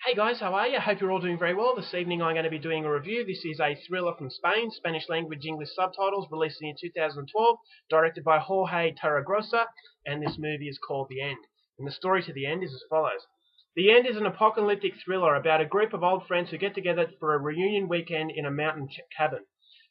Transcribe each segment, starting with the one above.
Hey guys, how are you? Hope you're all doing very well. This evening I'm going to be doing a review. This is a thriller from Spain, Spanish language English subtitles, released in 2012, directed by Jorge Tarragosa, and this movie is called The End. And the story to the end is as follows. The End is an apocalyptic thriller about a group of old friends who get together for a reunion weekend in a mountain cabin.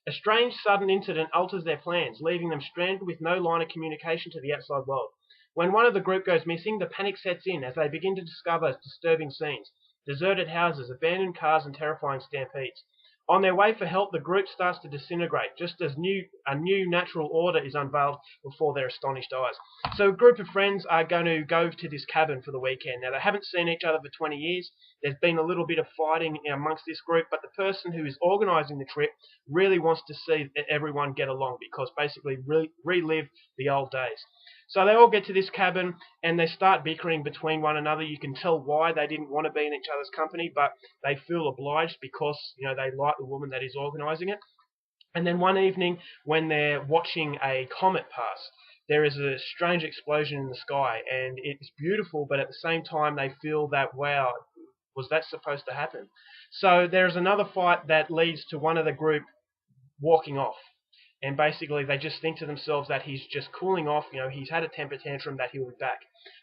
A strange sudden incident alters their plans, leaving them stranded with no line of communication to the outside world. When one of the group goes missing, the panic sets in as they begin to discover disturbing scenes. Deserted houses, abandoned cars, and terrifying stampedes. On their way for help, the group starts to disintegrate, just as a new natural order is unveiled before their astonished eyes. So a group of friends are going to go to this cabin for the weekend. Now, they haven't seen each other for 20 years. There's been a little bit of fighting amongst this group, but the person who is organising the trip really wants to see everyone get along, because basically relive the old days. So they all get to this cabin and they start bickering between one another. You can tell why they didn't want to be in each other's company, but they feel obliged because they like the woman that is organising it. And then one evening, when they're watching a comet pass, there is a strange explosion in the sky, and it's beautiful, but at the same time they feel that, wow, was that supposed to happen? So there's another fight that leads to one of the group walking off. And basically they just think to themselves that he's just cooling off, he's had a temper tantrum, that he'll be back.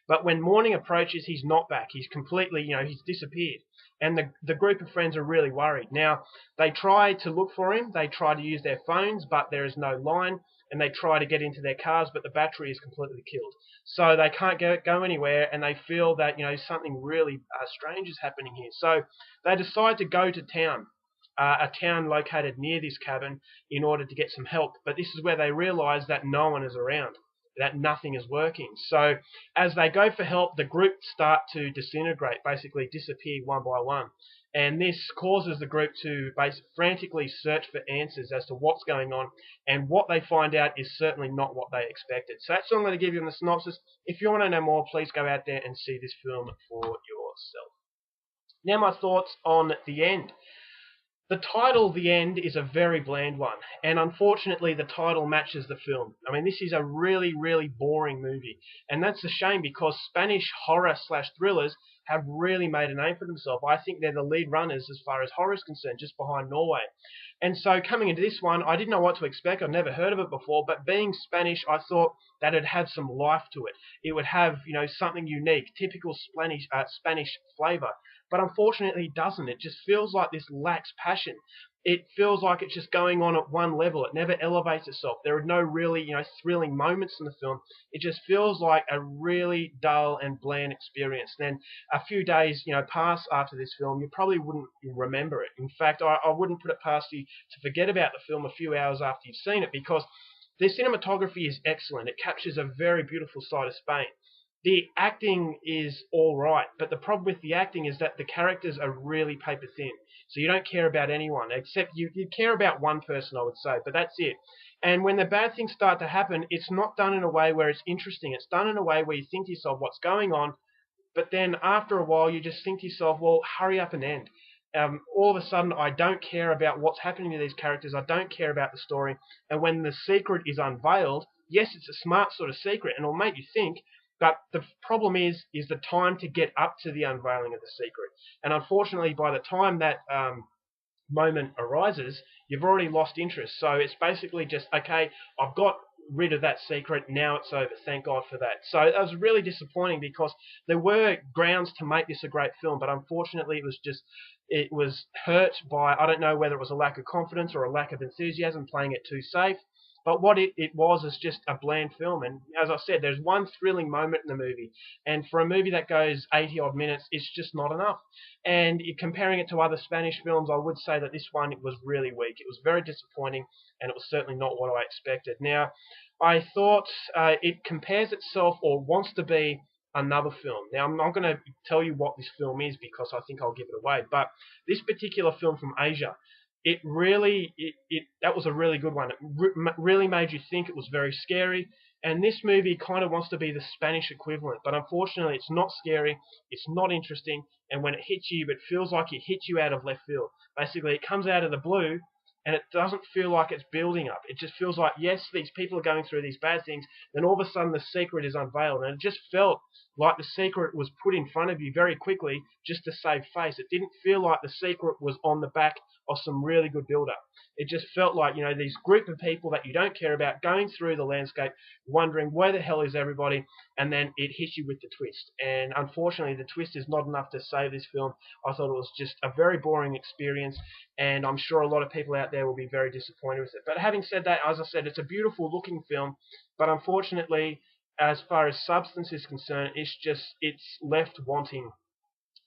But when morning approaches, he's not back. He's completely, he's disappeared. And the group of friends are really worried. Now, they try to look for him. They try to use their phones, but there is no line. And they try to get into their cars, but the battery is completely killed. So they can't go anywhere, and they feel that, something really strange is happening here. So they decide to go to town. A town located near this cabin, in order to get some help. But this is where they realise that no one is around, that nothing is working. So as they go for help, the group start to disintegrate, basically disappear one by one. And this causes the group to frantically search for answers as to what's going on, and what they find out is certainly not what they expected. So that's all I'm going to give you in the synopsis. If you want to know more, please go out there and see this film for yourself. Now my thoughts on The End. The title, The End, is a very bland one, and unfortunately the title matches the film. I mean, this is a really, really boring movie, and that's a shame, because Spanish horror/thrillers have really made a name for themselves. I think they're the lead runners as far as horror is concerned, just behind Norway. And so coming into this one, I didn't know what to expect. I've never heard of it before, but being Spanish, I thought that it'd have some life to it. It would have, something unique, typical Spanish flavour. But unfortunately it doesn't. It just feels like this lacks passion. It feels like it's just going on at one level. It never elevates itself. There are no really, thrilling moments in the film. It just feels like a really dull and bland experience. Then a few days, pass after this film, you probably wouldn't remember it. In fact, I wouldn't put it past you to forget about the film a few hours after you've seen it, because the cinematography is excellent. It captures a very beautiful side of Spain. The acting is all right, but the problem with the acting is that the characters are really paper thin. So you don't care about anyone, except you care about one person, I would say, but that's it. And when the bad things start to happen, it's not done in a way where it's interesting. It's done in a way where you think to yourself, what's going on? But then after a while, you just think to yourself, well, hurry up and end. All of a sudden, I don't care about what's happening to these characters. I don't care about the story. And when the secret is unveiled, yes, it's a smart sort of secret, and it'll make you think. But the problem is the time to get up to the unveiling of the secret. And unfortunately, by the time that moment arises, you've already lost interest. So it's basically just, okay, I've got rid of that secret, now it's over. Thank God for that. So it was really disappointing, because there were grounds to make this a great film, but unfortunately it was hurt by, I don't know whether it was a lack of confidence or a lack of enthusiasm, playing it too safe. But what it was is just a bland film. And as I said, there's one thrilling moment in the movie. And for a movie that goes 80-odd minutes, it's just not enough. And comparing it to other Spanish films, I would say that this one was really weak. It was very disappointing, and it was certainly not what I expected. Now, I thought it compares itself, or wants to be, another film. Now, I'm not going to tell you what this film is, because I think I'll give it away. But this particular film from Asia, that was a really good one. It really made you think. It was very scary, and this movie kind of wants to be the Spanish equivalent, but unfortunately it's not scary, it's not interesting, and when it hits you, it feels like it hits you out of left field. Basically, it comes out of the blue, and it doesn't feel like it's building up. It just feels like, yes, these people are going through these bad things, then all of a sudden the secret is unveiled, and it just felt like the secret was put in front of you very quickly just to save face. It didn't feel like the secret was on the back of some really good build-up. It just felt like, these group of people that you don't care about going through the landscape, wondering where the hell is everybody, and then it hits you with the twist. And unfortunately, the twist is not enough to save this film. I thought it was just a very boring experience, and I'm sure a lot of people out there will be very disappointed with it. But having said that, as I said, it's a beautiful looking film, but unfortunately, as far as substance is concerned, it's left wanting.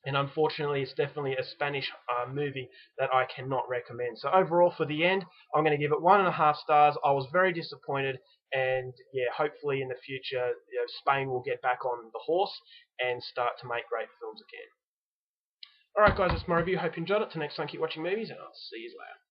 And unfortunately, it's definitely a Spanish movie that I cannot recommend. So overall, for the end, I'm going to give it 1.5 stars. I was very disappointed, and yeah, hopefully in the future, Spain will get back on the horse and start to make great films again. Alright guys, that's my review. Hope you enjoyed it. Till next time, keep watching movies, and I'll see you later.